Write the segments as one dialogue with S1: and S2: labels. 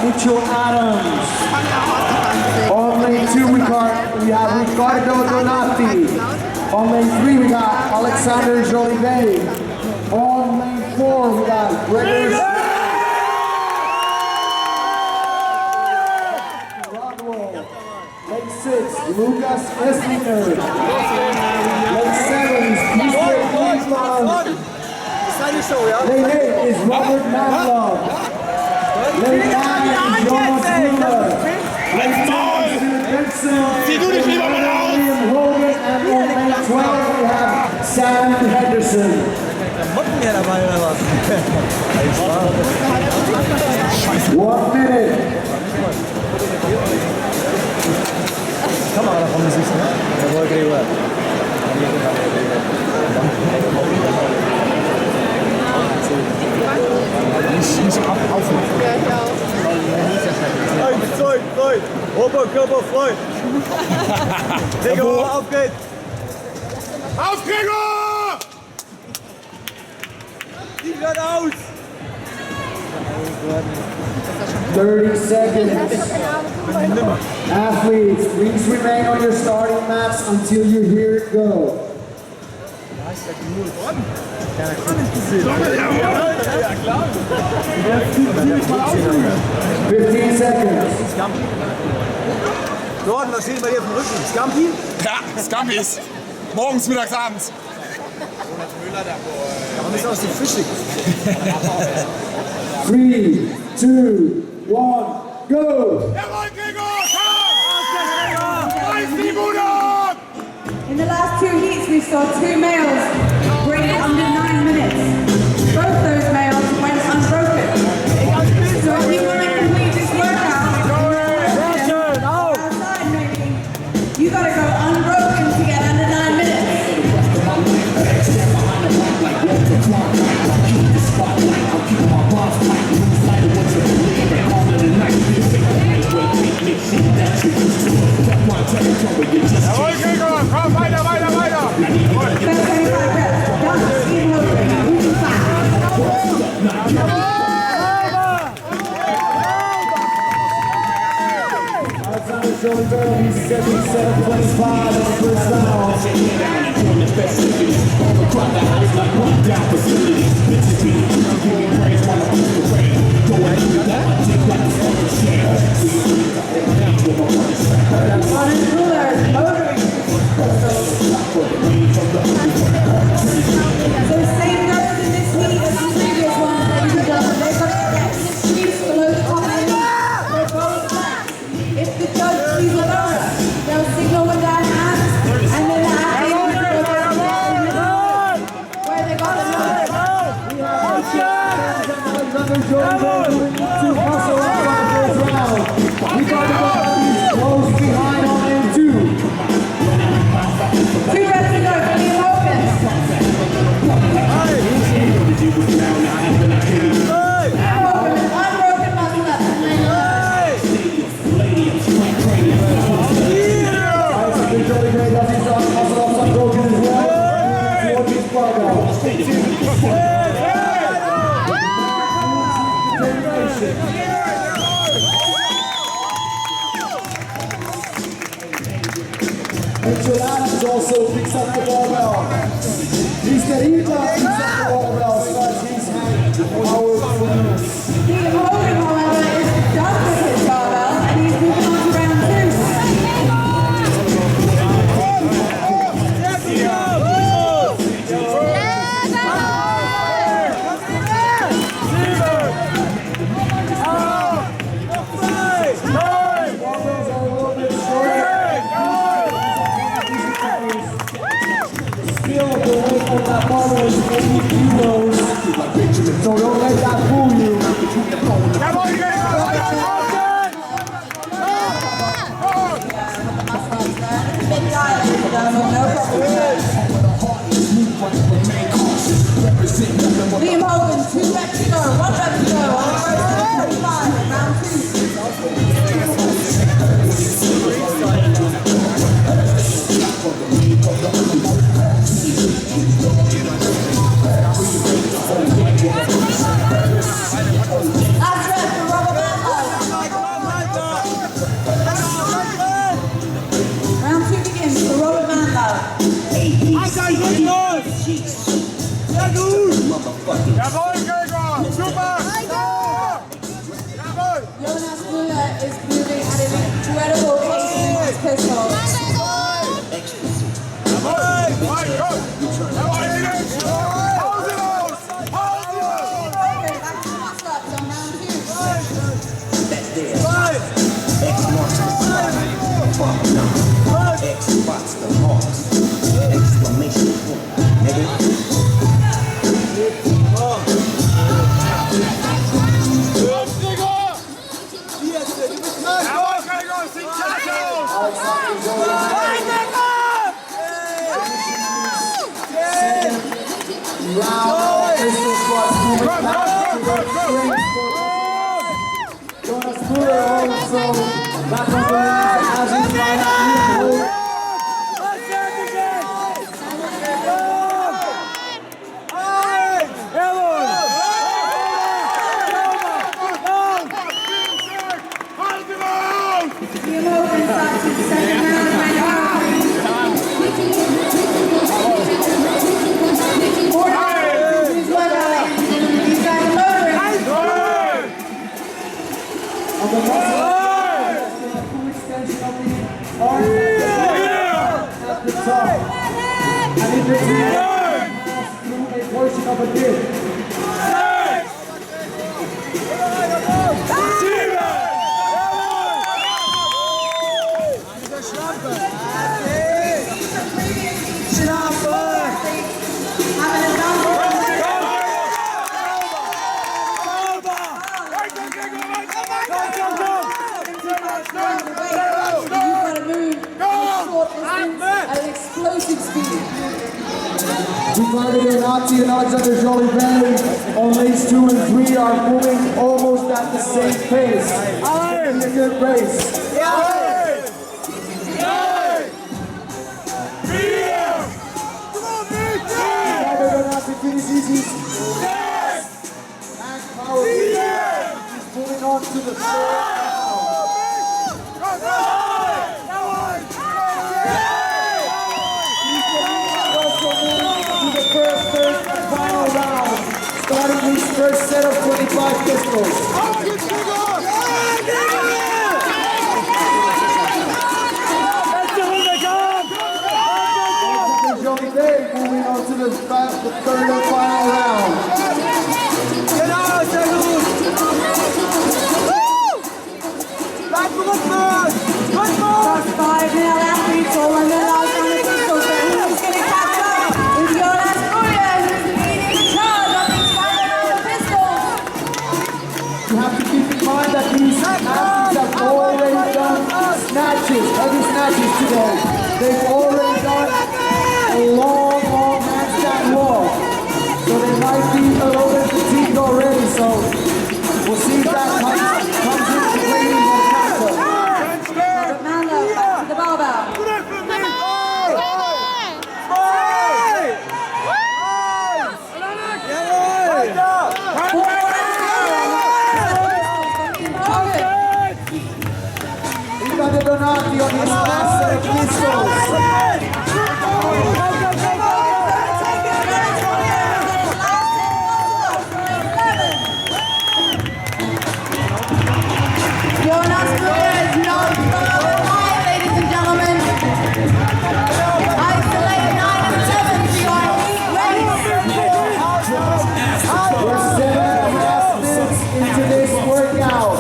S1: Mitchell Adams. On lane 2 we have Ricardo Donati. On lane 3 we got Alexander Jolivet. On lane 4 we got Gregor Schregle. Lane 6, Lucas Eslinger. Lane 7 is Peter Klinsmann. Lane 8 is Robert Manlove. Lane 9 is Jonas Müller. Lane 10 is Benson. William Hogan. And on lane 12 we have Sam Henderson. 1 minute.
S2: Kamera davon ist nicht, ne? Jawohl, Gregor. Nicht aufhören.
S3: 1, 2, 3. Oberkörper frei. Gregor, auf geht's. Auf, Gregor! Die wird aus.
S1: 30 seconds. Athletes, please remain on your starting mats until you hear it go. 15 seconds.
S3: Gordon, was steht bei dir auf dem Rücken? Scampi?
S4: Ja, Scampis. Morgens, mittags, abends.
S3: Warum ist aus dem Fischig?
S1: 3, 2, 1, go!
S4: Jawohl, Gregor! Reiß die Bude ab!
S5: In the last 2 heats, we saw 2 males break under 9 minutes. Both those males went unbroken. So if you want to complete this workout, outside maybe, you got to go unbroken to get under 9 minutes.
S4: Jawohl, Gregor! Komm, weiter, weiter, weiter!
S5: First 25 reps, done, skin moving, moving fast.
S1: Alexander Jolivet, he's 77.25 in the first round.
S5: So same goes in this heat as the previous one that we've done. They've got to get the streets below the top end. They're both flat. If the judge sees a donor, they'll signal with their hands, and then the athlete will go down where they got the donor.
S1: Alexander Jolivet to hustle up on the first round. Ricardo Donati close behind on lane 2.
S5: 2 reps to go for Liam Hogan. Hogan, unbroken muscle up in lane 11.
S1: Alexander Jolivet does his muscle ups unbroken as well. Towards his cargo. Mitchell Adams also picks up the barbell. Misterita picks up the barbell, starts his hand power flex.
S5: Liam Hogan, however, is done with his barbell, and he's moving on to round
S1: 'Barbells are a little bit shorter. Still, the weight of that barbell is 80 kilos. So don't let that fool you.
S4: Jawohl, Gregor!
S5: Big guy, ladies and gentlemen, no problem. Liam Hogan, 2 reps to go, 1 rep to go, on the first 25, round 2. Last rep for Robert Manlove. Okay, back to muscle-ups on round 2.
S6: X marks the spot. Fuck no. X spots the marks. Exclamation point, nigga.
S1: Round pistol squats moving back to the strength. Jonas Muller also back on the line as he tried out new.
S5: The emotion starts in the second round right now. More time to this workout. These guys lowering.
S1: On the muscle full extension of the arm at the top. And in between, pass through a portion of a dip.
S5: At an explosive speed.
S1: Gregor Schregle and Alexander Jolivet on lanes 2 and 3 are moving almost at the same pace. In a good race. And power. He's moving on to the third. Third and final round, starting his first set of 25 pistols. Jolivet moving on to the third and final round.
S5: First 5 male athletes all under lights on the pistols, but who's going to catch up with Jonas Muller, who's leading the charge on these final round of pistols?
S1: You have to keep in mind that these athletes have already done snatches, heavy snatches today. They've already done a long handstand walk. So they might be a little bit fatigued already, so we'll see if that comes into play in the tackle.
S5: But Mando, back to the barbell.
S1: Gregor Donati on his last set of pistols.
S5: Jonas Muller is not going wide, ladies and gentlemen. Isolate 9 and 7 for your elite race.
S1: We're 7.5 minutes into this workout.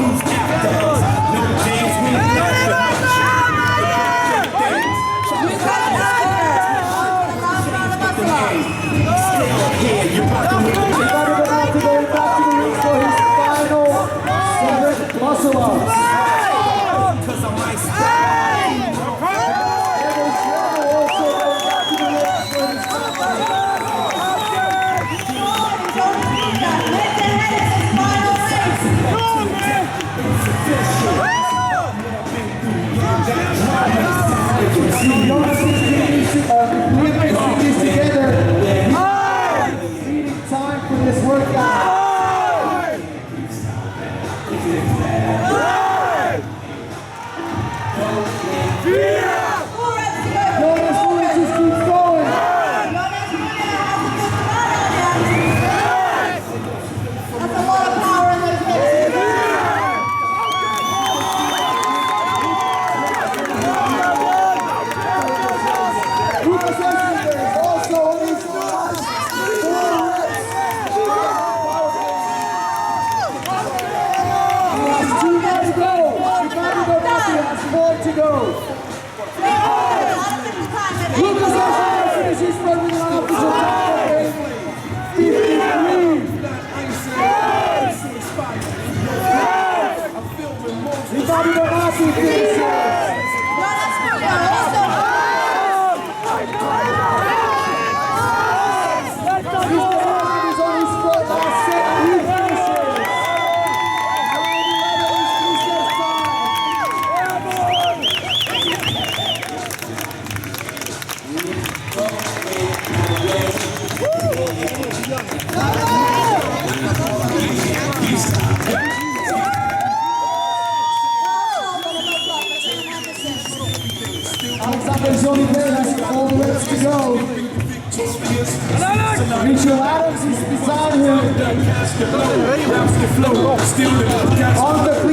S5: You
S1: Alexander Jolivet has all the reps to go. Mitchell Adams is beside him. On the clean.